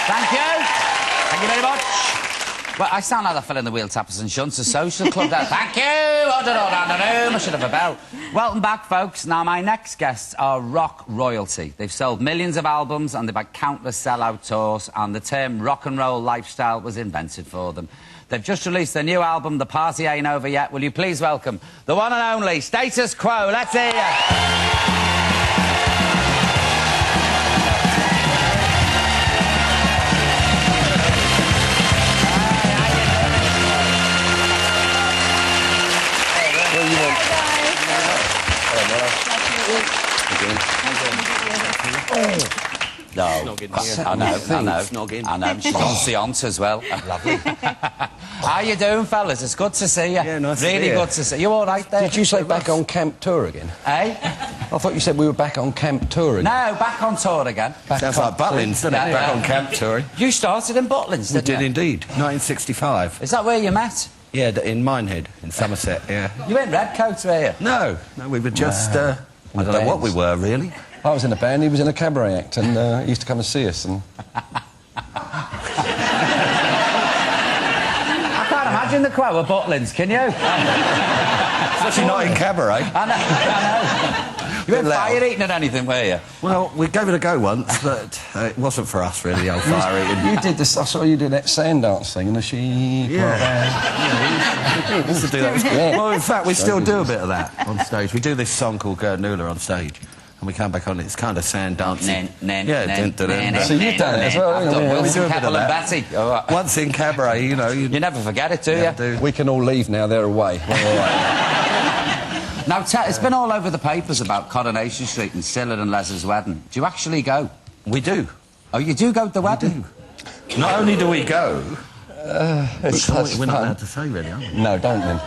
Thank you. Thank you very much. Well, I sound like that fella in the Wheel Tappers and Shunts Social Club there. Thank you. I should have a bell. Welcome back, folks. Now, my next guests are rock royalty. They've sold millions of albums and they've had countless sell-out tours, and the term rock and roll lifestyle was invented for them. They've just released their new album, The Party Ain't Over Yet. Will you please welcome the one and only Status Quo? Let's hear you. No, I know. I know. She's on Seance as well. Lovely. How you doing, fellas? It's good to see you. Yeah, nice really to see you. good to see you. You all right there? Did you say back on camp tour again? Eh? I thought you said we were back on camp tour again. No, back on tour again. Sounds like Butlins, doesn't it? Back on camp touring. You started in Butlins, didn't you? We did indeed. 1965. Is that where you met? Yeah, in Minehead, in Somerset, yeah. You weren't Redcoats, were you? No, we were just, I don't know what we were, really. I was in a band, he was in a cabaret act, and he used to come and see us. And I can't imagine the Quo of Butlins, can you? Especially not in cabaret. I know. You weren't fire eating or anything, were you? Well, we gave it a go once, but it wasn't for us, really, the old fire eating. you did this, I saw you do that sand dance thing, and the sheep... Yeah. We used to do that. Yeah. Well, in fact, we still do a bit of that on stage. We do this song called Gernula on stage. And we come back on, it's kind of sand dancing. So you've done it as well, I've done Wilson, a bit Keppel of and that. Betty. Oh, Once in cabaret, you know... You never forget it, do you? We can all leave now, they're away. We're all right. Now, it's been all over the papers about Coronation Street and Scylla and Les's wedding. Do you actually go? We do. Oh, you do go to the wedding? Not only do we go... we're not allowed to say, really, are we? No, don't then.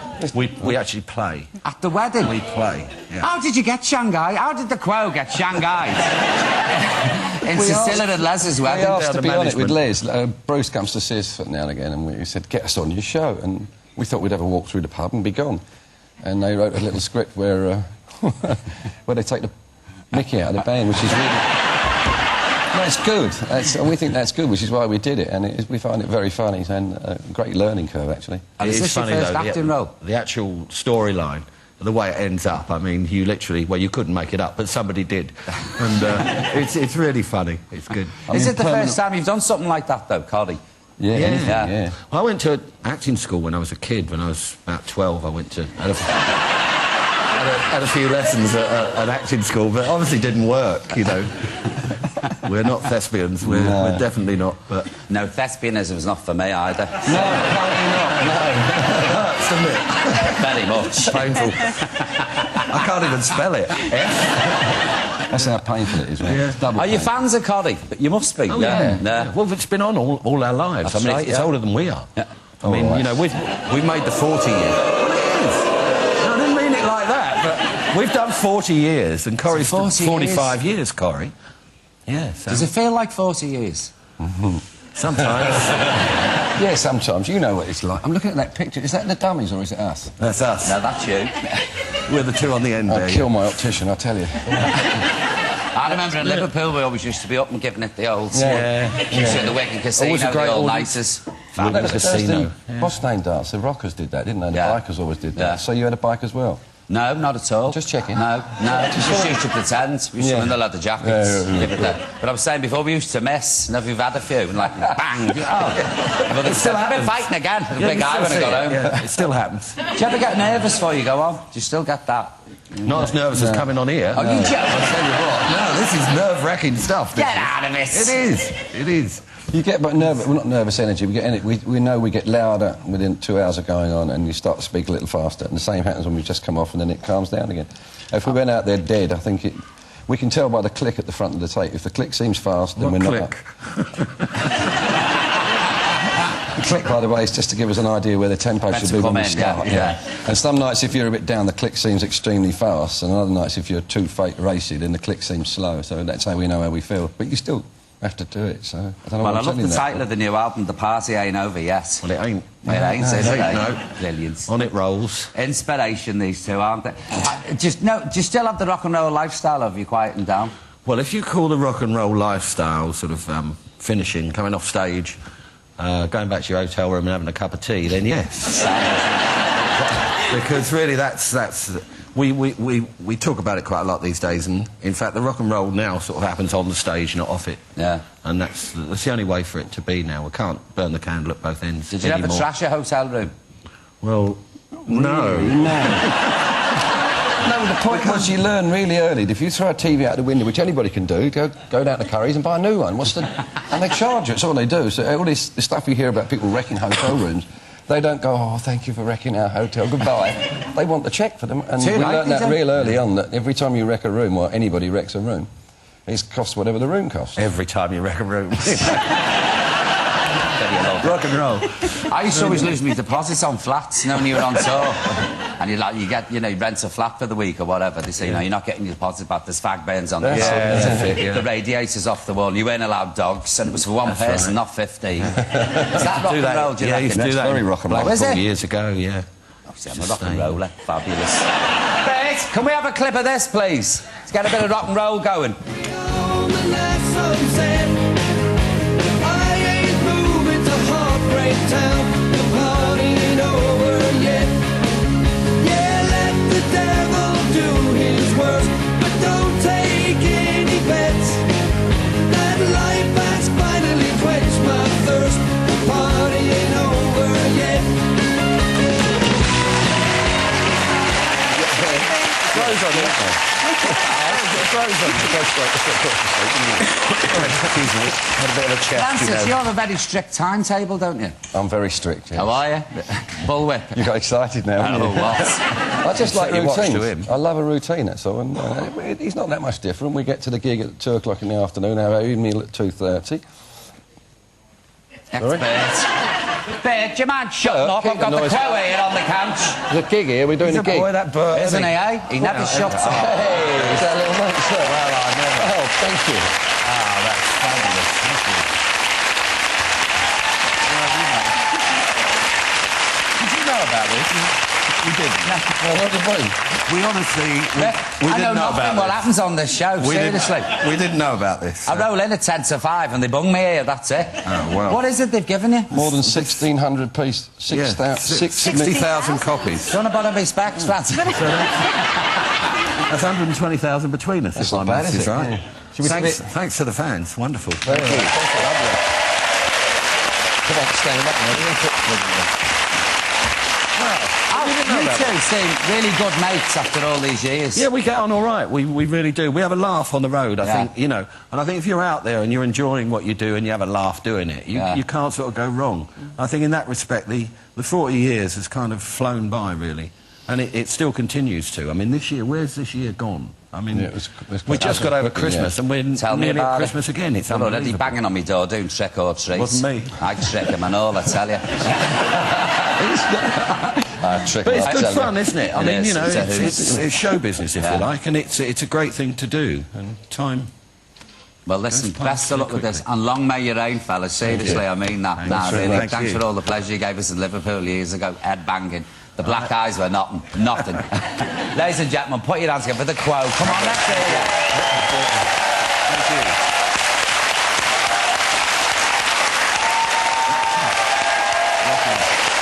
We actually play. At the wedding? We play, yeah. How did you get Shanghai? How did the Quo get Shanghai? Into Scylla and Les's wedding? We asked to be on it with Les. Bruce comes to see us now and again, and we said, get us on your show. And we thought we'd have a walk through the pub and be gone. And they wrote a little script where where they take the mickey out of the band, which is really... That's good. We think that's good, which is why we did it, and we find it very funny and a great learning curve, actually. And is this your first acting role? The actual storyline, the way it ends up, I mean, you literally... Well, you couldn't make it up, but somebody did. And it's really funny. It's good. Is it the first time you've done something like that, though, Coddy? Yeah. Well, I went to acting school when I was a kid. When I was about 12, I went to... Had a few lessons at acting school, but obviously didn't work, you know. We're not thespians, we're definitely not, but... No, thespianism's not for me either. No, apparently not, no. Hurts, doesn't it? Very much. Painful. I can't even spell it. That's how painful it is, man. Yeah. It's double Are you pain. fans of Coddy? But you must be. Oh, yeah. No. Well, it's been on all our lives. That's I mean, right, it's older than we are. Yeah. I mean, you know, we've made the 40 years. I didn't mean it like that, but we've done 40 years, and Corrie's 45 years, Corrie. Yeah. So. Does it feel like 40 years? Sometimes. Yeah, sometimes. You know what it's like. I'm looking at that picture. Is that the dummies or is it us? That's us. No, that's you. We're the two on the end there. I'll kill my optician, I tell you. I remember in Liverpool we always used to be up and giving it the old... Yeah. Used to at the Wigan Casino, Always a great the old audience. nicest. Wigan Casino. What's name dance? The rockers did that, didn't they? The Yeah. bikers always did that. Yeah. So you had a bike as well? No, not at all. Just checking. No. Just used to pretend. We used to win the leather jackets. Give it that. But I was saying before, we used to miss. Now we've had a few, and like, bang! But it's still been fighting again. The big guy when I got home. Yeah, it still happens. Do you ever get nervous before you go on? Do you still get that? Not as nervous as coming on here. Oh, you joke? I'll tell you what. No, this is nerve-wracking stuff. Get out of this! It is. You get nervous, well, not nervous energy, we know we get louder within 2 hours of going on, and you start to speak a little faster, and the same happens when we just come off and then it calms down again. If we went out there dead, I think we can tell by the click at the front of the tape. If the click seems fast, then we're not... The click, by the way, is just to give us an idea where the tempo should be when we start. Yeah. And some nights, if you're a bit down, the click seems extremely fast, and other nights, if you're too racy, then the click seems slow, so that's how we know how we feel. But you still have to do it, so... I don't know Well, I love the title of the new album, The Party Ain't Over Yet. Well, it ain't. It ain't, is it? No. Brilliant. On it rolls. Inspiration, these two, aren't they? Do you still have the rock and roll lifestyle, or have you quietened down? Well, if you call the rock and roll lifestyle sort of finishing, coming off stage, going back to your hotel room and having a cup of tea, then yes. Because really, we talk about it quite a lot these days, and in fact, the rock and roll now sort of happens on the stage, not off it. Yeah. And that's the only way for it to be now. We can't burn the candle at both ends. Did you ever trash your hotel room? Well, no. No, the point was you learn really early. If you throw a TV out the window, which anybody can do, go down to Curry's and buy a new one. And they charge it. That's all they do. So all this stuff you hear about people wrecking hotel rooms, they don't go, oh, thank you for wrecking our hotel, goodbye. They want the cheque for them. And we learned that real early on, that every time you wreck a room, or anybody wrecks a room, it costs whatever the room costs. Every time you wreck a room. Rock and roll. I used to always lose my deposits on flats, you know, when you were on tour. And you rent a flat for the week or whatever. They say, you know, you're not getting your deposit back. There's fag burns on there. The radiator's off the wall. You weren't allowed dogs, and it was for one person, not 15. Is that rock and roll? Yeah, you used to do that. Very rock and roll. Is it? Years ago, yeah. Obviously, I'm a rock and roller. Fabulous. Bert, can we have a clip of this, please? Let's get a bit of rock and roll going. Town, the party ain't over yet. Yeah, let the devil do his worst, but don't take any bets. That life has finally quenched my thirst. The party ain't over yet. Francis, you have a very strict timetable, don't you? I'm very strict, yes. How are you? Bullwhip. You got excited now, haven't you? Oh, what? I just like You watch to routines. him. I love a routine, that's all. And he's not that much different. We get to the gig at 2 o'clock in the afternoon, have our evening meal at 2:30. That's Bert, do you mind shutting up? I've got the crow here on the couch. There's a gig here, we're doing a gig. Boy, that Bert, Isn't he, eh? He never shuts up. Hey, is that a little mate, sir? Well, I never. Oh, thank you. Ah, that's fabulous. Thank you. Did you know about this? We didn't. Well, what did we? We honestly... We I didn't know nothing about what this. happens on this show, seriously. We didn't know about this. I roll in at 10 to 5 and they bung me here, that's it. Oh, well. What is it they've given you? More than 1,600 piece, 60,000 copies. Do you want to borrow me specs, Francis? That's 120,000 between us. That's if not my bad, maths is it? right. Yeah. Thanks to the fans. Wonderful. Thank you. Come on, stand up now. You two seem really good mates after all these years. Yeah, we get on all right. We really do. We have a laugh on the road, I Yeah. think, you know. And I think if you're out there and you're enjoying what you do and you have a laugh doing it, you can't sort of go wrong. I think in that respect, the 40 years has kind of flown by, really. And it still continues to. I mean, this year, where's this year gone? I mean, Yeah, we just got over Christmas and we're Tell me nearly about at Christmas again. It's Well, already unbelievable. banging on my door doing trick or treats. Wasn't me. I trick him and all, I tell you. Trick But it's I good tell you. fun, isn't it? I It mean, is. you know, It's a hoot. it's show business, if Yeah. you like, and it's a great thing to do. And time... Well, listen, Goes past best of luck with quickly. this. And long may you reign, fellas. Seriously, I mean that. Nah, very really. much. Thanks Thank for you. all the pleasure you gave us in Liverpool years ago. Head banging. The black eyes were nothing. Nothing. Ladies and gentlemen, put your hands together for the quote. Come on, let's hear it. Thank you.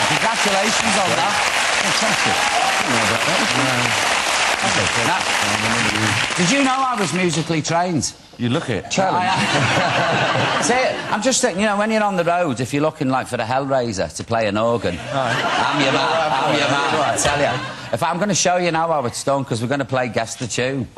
Congratulations on that. Now, did you know I was musically trained? You look it. See, I'm just thinking, you know, when you're on the road, if you're looking like for a Hellraiser to play an organ, I'm your man, I tell you. If I'm going to show you now how it's done, because we're going to play Guess the Tune.